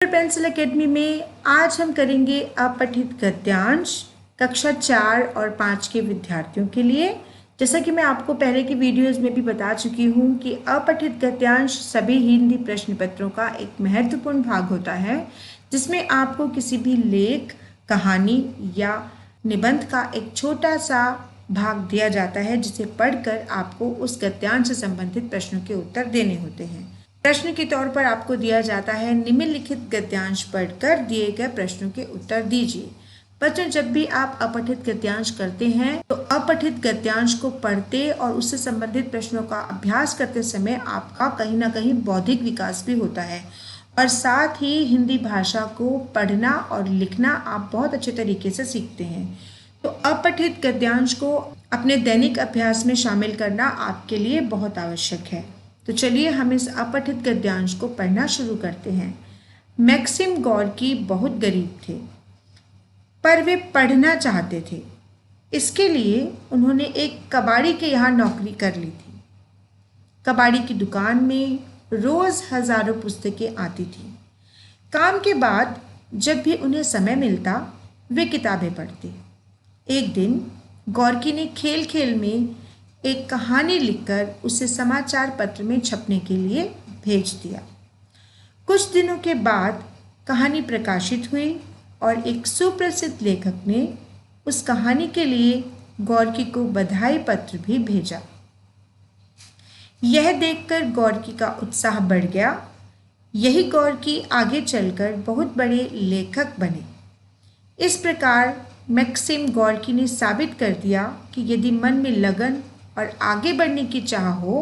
Pencil academy में आज हम करेंगे अपठित गद्यांश कक्षा 4 और 5 के विद्यार्थियों के लिए। जैसा कि मैं आपको पहले की वीडियोस में भी बता चुकी हूँ कि अपठित गद्यांश सभी हिंदी प्रश्न पत्रों का एक महत्वपूर्ण भाग होता है, जिसमें आपको किसी भी लेख, कहानी या निबंध का एक छोटा सा भाग दिया जाता है, जिसे पढ़कर आपको उस गद्यांश से संबंधित प्रश्नों के उत्तर देने होते हैं। प्रश्न के तौर पर आपको दिया जाता है निम्नलिखित गद्यांश पढ़कर दिए गए प्रश्नों के उत्तर दीजिए। बच्चों, जब भी आप अपठित गद्यांश करते हैं तो अपठित गद्यांश को पढ़ते और उससे संबंधित प्रश्नों का अभ्यास करते समय आपका कहीं ना कहीं बौद्धिक विकास भी होता है और साथ ही हिंदी भाषा को पढ़ना और लिखना आप बहुत अच्छे तरीके से सीखते हैं। तो अपठित गद्यांश को अपने दैनिक अभ्यास में शामिल करना आपके लिए बहुत आवश्यक है। तो चलिए हम इस अपठित गद्यांश को पढ़ना शुरू करते हैं। मैक्सिम गोर्की बहुत गरीब थे, पर वे पढ़ना चाहते थे। इसके लिए उन्होंने एक कबाड़ी के यहाँ नौकरी कर ली थी। कबाड़ी की दुकान में रोज हजारों पुस्तकें आती थी। काम के बाद जब भी उन्हें समय मिलता वे किताबें पढ़ते। एक दिन गोर्की ने खेल खेल में एक कहानी लिखकर उसे समाचार पत्र में छपने के लिए भेज दिया। कुछ दिनों के बाद कहानी प्रकाशित हुई और एक सुप्रसिद्ध लेखक ने उस कहानी के लिए गोर्की को बधाई पत्र भी भेजा। यह देखकर गोर्की का उत्साह बढ़ गया। यही गोर्की आगे चलकर बहुत बड़े लेखक बने। इस प्रकार मैक्सिम गोर्की ने साबित कर दिया कि यदि मन में लगन और आगे बढ़ने की चाह हो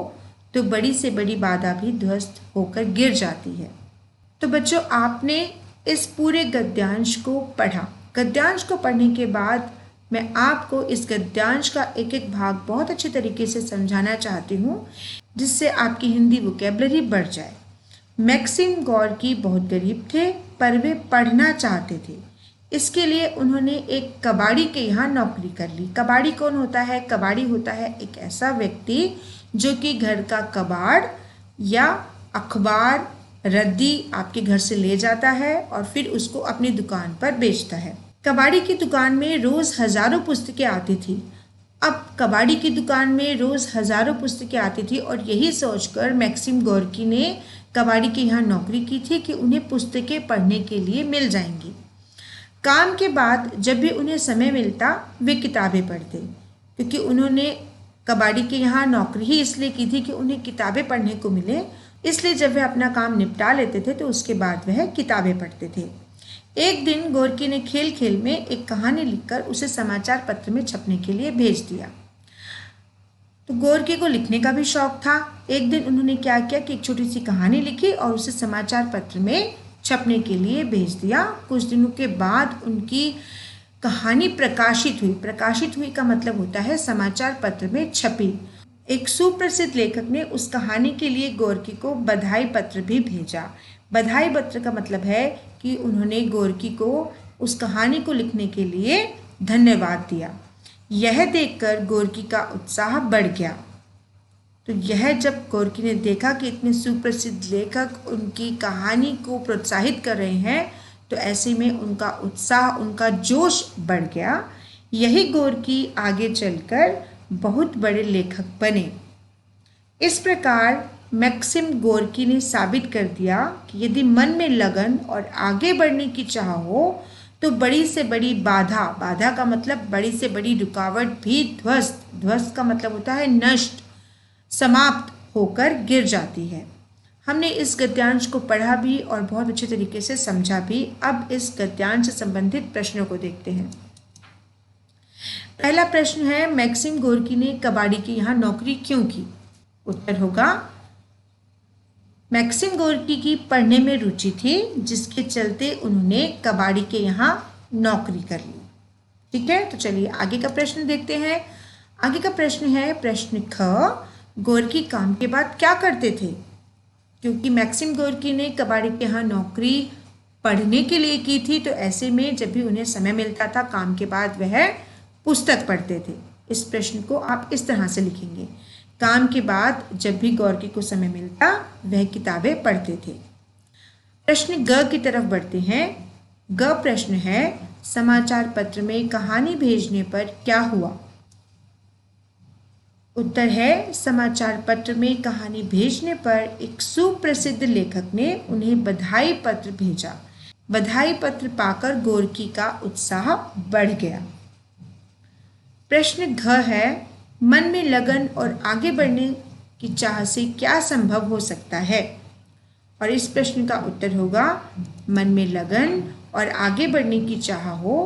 तो बड़ी से बड़ी बाधा भी ध्वस्त होकर गिर जाती है। तो बच्चों, आपने इस पूरे गद्यांश को पढ़ा। गद्यांश को पढ़ने के बाद मैं आपको इस गद्यांश का एक एक भाग बहुत अच्छे तरीके से समझाना चाहती हूँ, जिससे आपकी हिंदी वोकैबुलरी बढ़ जाए। मैक्सिम गोर्की बहुत गरीब थे, पर वे पढ़ना चाहते थे। इसके लिए उन्होंने एक कबाड़ी के यहाँ नौकरी कर ली। कबाड़ी कौन होता है? कबाड़ी होता है एक ऐसा व्यक्ति जो कि घर का कबाड़ या अखबार, रद्दी आपके घर से ले जाता है और फिर उसको अपनी दुकान पर बेचता है। कबाड़ी की दुकान में रोज हजारों पुस्तकें आती थी। अब कबाड़ी की दुकान में रोज हजारों पुस्तकें आती थी और यही सोचकर मैक्सिम गोर्की ने कबाड़ी के यहाँ नौकरी की थी कि उन्हें पुस्तकें पढ़ने के लिए मिल जाएंगी। काम के बाद जब भी उन्हें समय मिलता वे किताबें पढ़ते, क्योंकि उन्होंने कबाड़ी के यहाँ नौकरी ही इसलिए की थी कि उन्हें किताबें पढ़ने को मिले। इसलिए जब वे अपना काम निपटा लेते थे तो उसके बाद वह किताबें पढ़ते थे। एक दिन गोर्की ने खेल खेल में एक कहानी लिखकर उसे समाचार पत्र में छपने के लिए भेज दिया। तो गोर्की को लिखने का भी शौक था। एक दिन उन्होंने क्या किया कि एक छोटी सी कहानी लिखी और उसे समाचार पत्र में छपने के लिए भेज दिया। कुछ दिनों के बाद उनकी कहानी प्रकाशित हुई। प्रकाशित हुई का मतलब होता है समाचार पत्र में छपी। एक सुप्रसिद्ध लेखक ने उस कहानी के लिए गोर्की को बधाई पत्र भी भेजा। बधाई पत्र का मतलब है कि उन्होंने गोर्की को उस कहानी को लिखने के लिए धन्यवाद दिया। यह देखकर गोर्की का उत्साह बढ़ गया। तो यह जब गोर्की ने देखा कि इतने सुप्रसिद्ध लेखक उनकी कहानी को प्रोत्साहित कर रहे हैं, तो ऐसे में उनका उत्साह, उनका जोश बढ़ गया। यही गोर्की आगे चलकर बहुत बड़े लेखक बने। इस प्रकार मैक्सिम गोर्की ने साबित कर दिया कि यदि मन में लगन और आगे बढ़ने की चाह हो तो बड़ी से बड़ी बाधा, बाधा का मतलब बड़ी से बड़ी रुकावट भी ध्वस्त का मतलब होता है नष्ट, समाप्त होकर गिर जाती है। हमने इस गद्यांश को पढ़ा भी और बहुत अच्छे तरीके से समझा भी। अब इस गद्यांश से संबंधित प्रश्नों को देखते हैं। पहला प्रश्न है, मैक्सिम गोर्की ने कबाड़ी के यहाँ नौकरी क्यों की? उत्तर होगा, मैक्सिम गोर्की की पढ़ने में रुचि थी, जिसके चलते उन्होंने कबाड़ी के यहाँ नौकरी कर ली। ठीक है, तो चलिए आगे का प्रश्न देखते हैं। आगे का प्रश्न है प्रश्न ख, गोर्की काम के बाद क्या करते थे? क्योंकि मैक्सिम गोर्की ने कबाड़ी के यहाँ नौकरी पढ़ने के लिए की थी, तो ऐसे में जब भी उन्हें समय मिलता था काम के बाद वह पुस्तक पढ़ते थे। इस प्रश्न को आप इस तरह से लिखेंगे, काम के बाद जब भी गोर्की को समय मिलता वह किताबें पढ़ते थे। प्रश्न ग की तरफ बढ़ते हैं। ग प्रश्न है, समाचार पत्र में कहानी भेजने पर क्या हुआ? उत्तर है, समाचार पत्र में कहानी भेजने पर एक सुप्रसिद्ध लेखक ने उन्हें बधाई पत्र भेजा। बधाई पत्र पाकर गोरकी का उत्साह बढ़ गया। प्रश्न घ है, मन में लगन और आगे बढ़ने की चाह से क्या संभव हो सकता है? और इस प्रश्न का उत्तर होगा, मन में लगन और आगे बढ़ने की चाह हो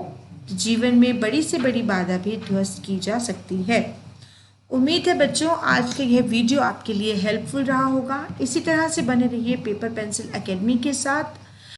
तो जीवन में बड़ी से बड़ी बाधा भी ध्वस्त की जा सकती है। उम्मीद है बच्चों आज का यह वीडियो आपके लिए हेल्पफुल रहा होगा। इसी तरह से बने रहिए पेपर पेंसिल एकेडमी के साथ।